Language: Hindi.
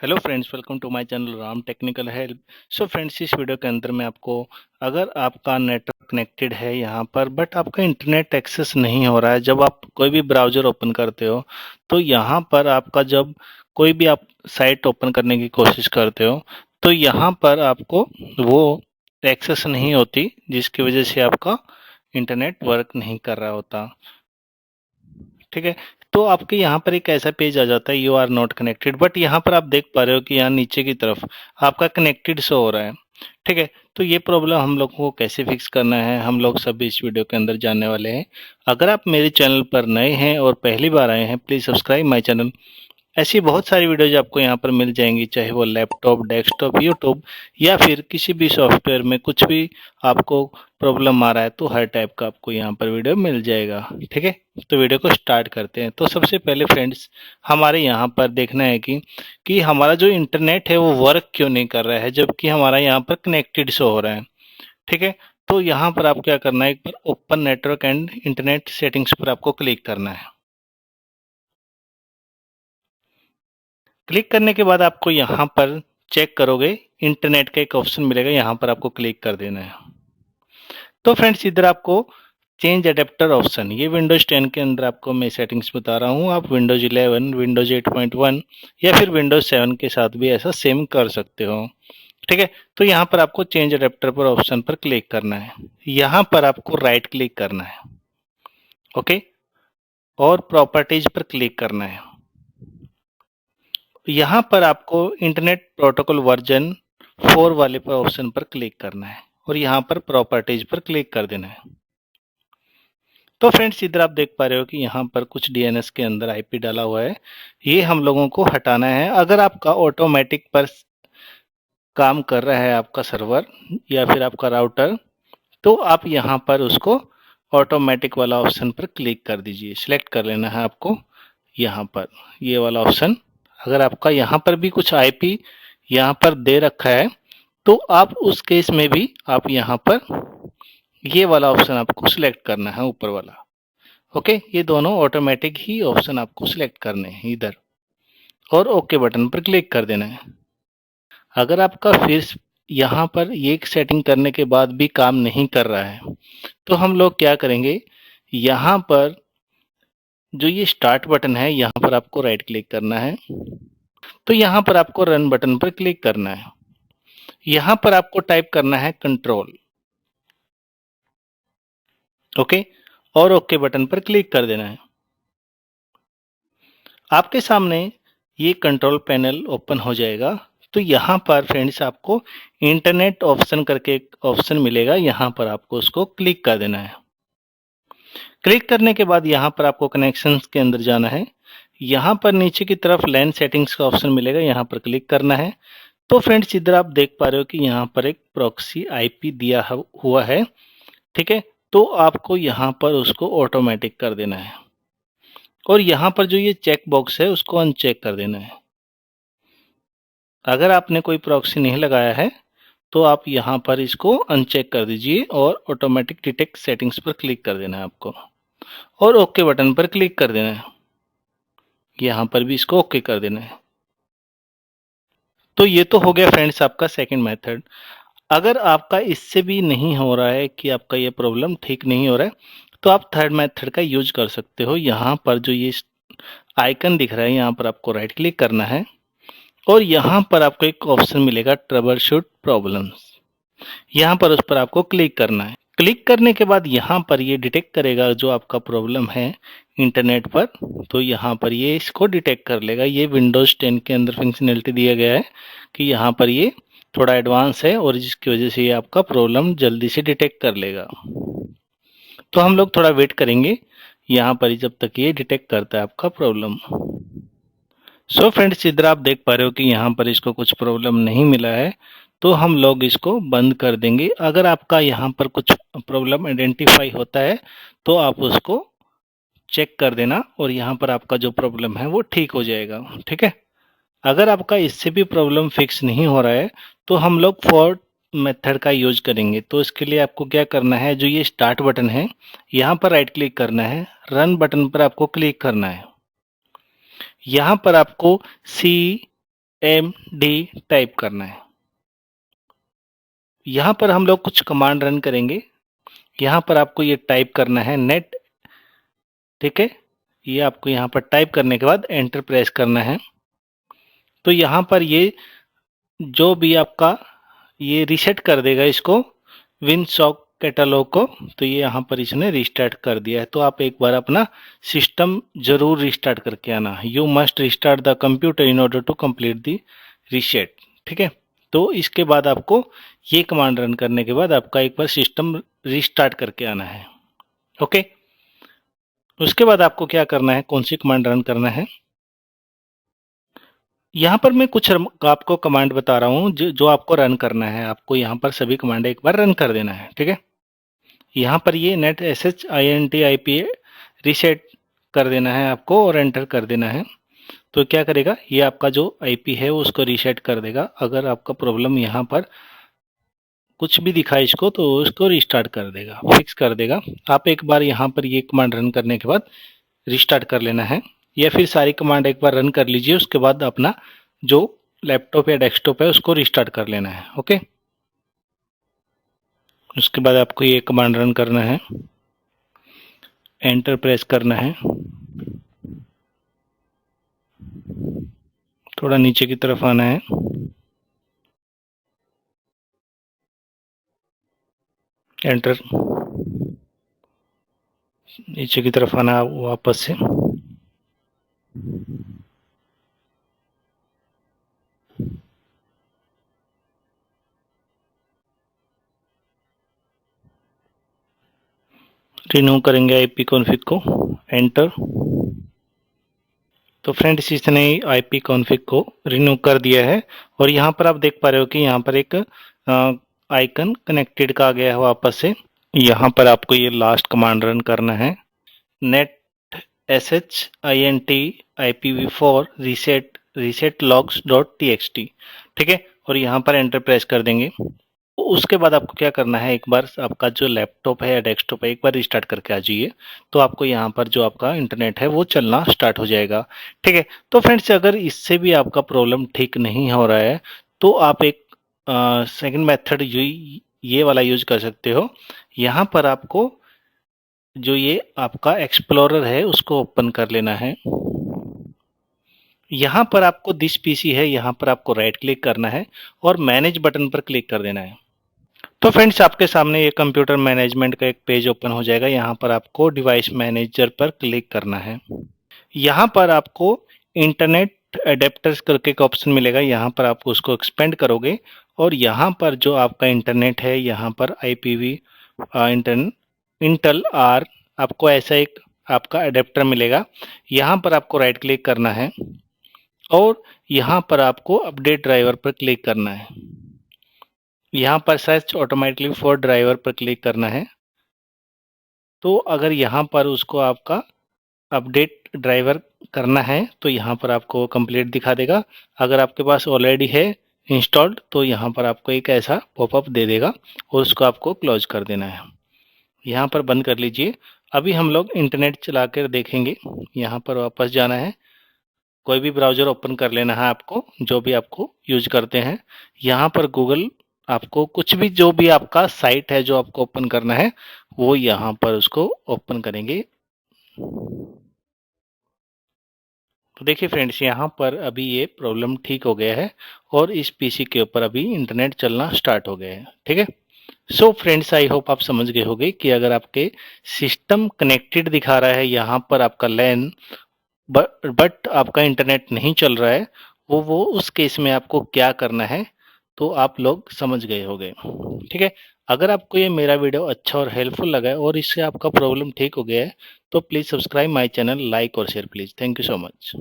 Hello friends, welcome to my channel Ram Technical Help. So friends, इस वीडियो के अंदर मैं आपको, अगर आपका नेटवर्क कनेक्टेड है यहाँ पर बट आपका इंटरनेट एक्सेस नहीं हो रहा है, जब आप कोई भी ब्राउज़र ओपन करते हो तो यहाँ पर आपका जब कोई भी आप साइट ओपन करने की कोशिश करते हो तो यहाँ पर आपको वो एक्सेस नहीं होती, जिसकी वजह से आपका इंटरनेट वर्क नहीं कर रहा होता। ठीक है। तो आपके यहाँ पर एक ऐसा पेज आ जाता है, you are not connected, but यहाँ पर आप देख पा रहे हो कि यहाँ नीचे की तरफ आपका कनेक्टेड शो हो रहा है। ठीक है। तो ये प्रॉब्लम हम लोग को कैसे फिक्स करना है, हम लोग सब इस वीडियो के अंदर जानने वाले हैं। अगर आप मेरे चैनल पर नए हैं और पहली बार आए हैं, प्लीज़ सब्सक्राइब माय चैनल। ऐसी बहुत सारी वीडियोज आपको यहाँ पर मिल जाएंगी, चाहे वो लैपटॉप, डेस्कटॉप, यूट्यूब या फिर किसी भी सॉफ्टवेयर में कुछ भी आपको प्रॉब्लम आ रहा है तो हर टाइप का आपको यहाँ पर वीडियो मिल जाएगा। ठीक है। तो वीडियो को स्टार्ट करते हैं। तो सबसे पहले फ्रेंड्स, हमारे यहाँ पर देखना है कि हमारा जो इंटरनेट है वो वर्क क्यों नहीं कर रहा है, जबकि हमारा यहाँ पर कनेक्टेड शो हो रहा है। ठीक है। तो यहाँ पर आप क्या करना है, एक बार open network and internet settings पर आपको क्लिक करना है। क्लिक करने के बाद आपको यहाँ पर चेक करोगे, इंटरनेट का एक ऑप्शन मिलेगा, यहाँ पर आपको क्लिक कर देना है। तो फ्रेंड्स, इधर आपको चेंज अडेप्टर ऑप्शन, ये विंडोज 10 के अंदर आपको मैं सेटिंग्स बता रहा हूँ। आप विंडोज 11, विंडोज 8.1 या फिर विंडोज 7 के साथ भी ऐसा सेम कर सकते हो। ठीक है। तो यहाँ पर आपको चेंज अडेप्टर पर ऑप्शन पर क्लिक करना है। यहाँ पर आपको राइट क्लिक करना है। ओके। और प्रॉपर्टीज पर क्लिक करना है। यहाँ पर आपको इंटरनेट प्रोटोकॉल वर्जन 4 वाले पर ऑप्शन पर क्लिक करना है और यहाँ पर प्रॉपर्टीज पर क्लिक कर देना है। तो फ्रेंड्स, इधर आप देख पा रहे हो कि यहाँ पर कुछ डीएनएस के अंदर आईपी डाला हुआ है, ये हम लोगों को हटाना है। अगर आपका ऑटोमेटिक पर काम कर रहा है आपका सर्वर या फिर आपका राउटर, तो आप यहाँ पर उसको ऑटोमेटिक वाला ऑप्शन पर क्लिक कर दीजिए। सिलेक्ट कर लेना है आपको यहाँ पर ये वाला ऑप्शन। अगर आपका यहाँ पर भी कुछ आईपी यहाँ पर दे रखा है तो आप उस केस में भी आप यहाँ पर ये वाला ऑप्शन आपको सिलेक्ट करना है, ऊपर वाला। ओके। ये दोनों ऑटोमेटिक ही ऑप्शन आपको सिलेक्ट करने हैं इधर, और ओके बटन पर क्लिक कर देना है। अगर आपका फिर यहाँ पर ये सेटिंग करने के बाद भी काम नहीं कर रहा है तो हम लोग क्या करेंगे, यहाँ पर जो ये स्टार्ट बटन है यहाँ पर आपको राइट क्लिक करना है। तो यहाँ पर आपको रन बटन पर क्लिक करना है। यहाँ पर आपको टाइप करना है कंट्रोल। ओके। और ओके बटन पर क्लिक कर देना है। आपके सामने ये कंट्रोल पैनल ओपन हो जाएगा। तो यहाँ पर फ्रेंड्स आपको इंटरनेट ऑप्शन करके एक ऑप्शन मिलेगा, यहाँ पर आपको उसको क्लिक कर देना है। क्लिक करने के बाद यहाँ पर आपको कनेक्शंस के अंदर जाना है। यहाँ पर नीचे की तरफ लैन सेटिंग्स का ऑप्शन मिलेगा, यहाँ पर क्लिक करना है। तो फ्रेंड्स, इधर आप देख पा रहे हो कि यहाँ पर एक प्रॉक्सी आईपी दिया हुआ है। ठीक है। तो आपको यहाँ पर उसको ऑटोमेटिक कर देना है और यहाँ पर जो ये चेक बॉक्स है उसको अनचेक कर देना है। अगर आपने कोई प्रॉक्सी नहीं लगाया है तो आप यहाँ पर इसको अनचेक कर दीजिए और ऑटोमेटिक डिटेक्ट सेटिंग्स पर क्लिक कर देना है आपको और ओके बटन पर क्लिक कर देना है। यहाँ पर भी इसको ओके कर देना है। तो ये तो हो गया फ्रेंड्स आपका सेकंड मेथड। अगर आपका इससे भी नहीं हो रहा है कि आपका ये प्रॉब्लम ठीक नहीं हो रहा है तो आप थर्ड मेथड का यूज कर सकते हो। यहाँ पर जो ये आइकन दिख रहा है यहाँ पर आपको राइट क्लिक करना है और यहाँ पर आपको एक ऑप्शन मिलेगा ट्रबल शूट प्रॉब्लम्स, यहाँ पर उस पर आपको क्लिक करना है। क्लिक करने के बाद यहाँ पर ये डिटेक्ट करेगा जो आपका प्रॉब्लम है इंटरनेट पर। तो यहाँ पर ये इसको डिटेक्ट कर लेगा। ये विंडोज 10 के अंदर फंक्शनैलिटी दिया गया है कि यहाँ पर ये थोड़ा एडवांस है और जिसकी वजह से ये आपका प्रॉब्लम जल्दी से डिटेक्ट कर लेगा। तो हम लोग थोड़ा वेट करेंगे यहाँ पर जब तक ये डिटेक्ट करता है आपका प्रॉब्लम। सो फ्रेंड्स, इधर आप देख पा रहे हो कि यहाँ पर इसको कुछ प्रॉब्लम नहीं मिला है तो हम लोग इसको बंद कर देंगे। अगर आपका यहाँ पर कुछ प्रॉब्लम आइडेंटिफाई होता है तो आप उसको चेक कर देना और यहाँ पर आपका जो प्रॉब्लम है वो ठीक हो जाएगा। ठीक है। अगर आपका इससे भी प्रॉब्लम फिक्स नहीं हो रहा है तो हम लोग फोर्थ मेथड का यूज करेंगे। तो इसके लिए आपको क्या करना है, जो ये स्टार्ट बटन है यहाँ पर राइट क्लिक करना है, रन बटन पर आपको क्लिक करना है। यहाँ पर आपको सी टाइप करना है। यहाँ पर हम लोग कुछ कमांड रन करेंगे। यहाँ पर आपको ये टाइप करना है नेट, ठीक है। ये आपको यहाँ पर टाइप करने के बाद एंटर प्रेस करना है। तो यहाँ पर ये जो भी आपका ये रीसेट कर देगा इसको विंडसॉक कैटलॉग को। तो ये यहाँ पर इसने रिस्टार्ट कर दिया है। तो आप एक बार अपना सिस्टम जरूर रिस्टार्ट करके आना। You must restart the computer in order to complete the reset, ठीक है। तो इसके बाद आपको ये कमांड रन करने के बाद आपका एक बार सिस्टम रिस्टार्ट करके आना है, ओके। उसके बाद आपको क्या करना है, कौन सी कमांड रन करना है। यहाँ पर मैं कुछ आपको कमांड बता रहा हूँ जो आपको रन करना है। आपको यहाँ पर सभी कमांड एक बार रन कर देना है, ठीक है। यहाँ पर ये नेट SHINT रीसेट कर देना है आपको और एंटर कर देना है। तो क्या करेगा, ये आपका जो IP है उसको रीसेट कर देगा। अगर आपका प्रॉब्लम यहाँ पर कुछ भी दिखाए इसको तो उसको रिस्टार्ट कर देगा, फिक्स कर देगा। आप एक बार यहाँ पर ये कमांड रन करने के बाद रिस्टार्ट कर लेना है, या फिर सारी कमांड एक बार रन कर लीजिए। उसके बाद अपना जो लैपटॉप या डेस्कटॉप है उसको रिस्टार्ट कर लेना है, ओके। उसके बाद आपको ये कमांड रन करना है, एंटर प्रेस करना है। थोड़ा नीचे की तरफ आना है, एंटर, नीचे की तरफ आना वापस से। रिन्यू करेंगे IP कॉन्फ़िग को, एंटर। तो फ्रेंड्स इसने IP कॉन्फ़िग को रिन्यू कर दिया है। और यहाँ पर आप देख पा रहे हो कि यहाँ पर एक आइकन कनेक्टेड का आ गया है वापस से। यहाँ पर आपको ये लास्ट कमांड रन करना है, net SHINT IPv4 reset logs.txt, ठीक है। और यहाँ पर एंटर प्रेस कर देंगे। उसके बाद आपको क्या करना है, एक बार आपका जो लैपटॉप है या डेस्कटॉप है एक बार रिस्टार्ट करके आ जाइए। तो आपको यहाँ पर जो आपका इंटरनेट है वो चलना स्टार्ट हो जाएगा, ठीक है। तो फ्रेंड्स अगर इससे भी आपका प्रॉब्लम ठीक नहीं हो रहा है तो आप एक सेकंड मेथड ये वाला यूज कर सकते हो। यहाँ पर आपको जो ये आपका एक्सप्लोरर है उसको ओपन कर लेना है। यहाँ पर आपको दिस PC है, यहाँ पर आपको राइट क्लिक करना है और मैनेज बटन पर क्लिक कर देना है। तो फ्रेंड्स आपके सामने ये कंप्यूटर मैनेजमेंट का एक पेज ओपन हो जाएगा। यहाँ पर आपको डिवाइस मैनेजर पर क्लिक करना है। यहाँ पर आपको इंटरनेट एडेप्टर्स करके एक ऑप्शन मिलेगा, यहाँ पर आप उसको एक्सपेंड करोगे और यहाँ पर जो आपका इंटरनेट है यहाँ पर IPv इंटेल R आपको ऐसा एक आपका एडेप्टर मिलेगा। यहाँ पर आपको राइट क्लिक करना है और यहाँ पर आपको अपडेट ड्राइवर पर क्लिक करना है। यहाँ पर सर्च ऑटोमेटिकली फॉर ड्राइवर पर क्लिक करना है। तो अगर यहाँ पर उसको आपका अपडेट ड्राइवर करना है तो यहाँ पर आपको कंप्लीट दिखा देगा। अगर आपके पास ऑलरेडी है इंस्टॉल्ड तो यहाँ पर आपको एक ऐसा पॉपअप दे देगा और उसको आपको क्लोज कर देना है। यहाँ पर बंद कर लीजिए। अभी हम लोग इंटरनेट चला कर देखेंगे। यहाँ पर वापस जाना है, कोई भी ब्राउज़र ओपन कर लेना है आपको जो भी आपको यूज करते हैं। यहाँ पर गूगल आपको कुछ भी जो भी आपका साइट है जो आपको ओपन करना है वो यहाँ पर उसको ओपन करेंगे। तो देखिए फ्रेंड्स यहाँ पर अभी ये प्रॉब्लम ठीक हो गया है और इस PC के ऊपर अभी इंटरनेट चलना स्टार्ट हो गया है, ठीक है। सो फ्रेंड्स आई होप आप समझ गए होंगे कि अगर आपके सिस्टम कनेक्टेड दिखा रहा है यहाँ पर आपका लैन बट आपका इंटरनेट नहीं चल रहा है, वो उस केस में आपको क्या करना है तो आप लोग समझ गए होंगे, ठीक है। अगर आपको ये मेरा वीडियो अच्छा और हेल्पफुल लगा है और इससे आपका प्रॉब्लम ठीक हो गया है तो please subscribe my channel, like और share please. Thank you so much.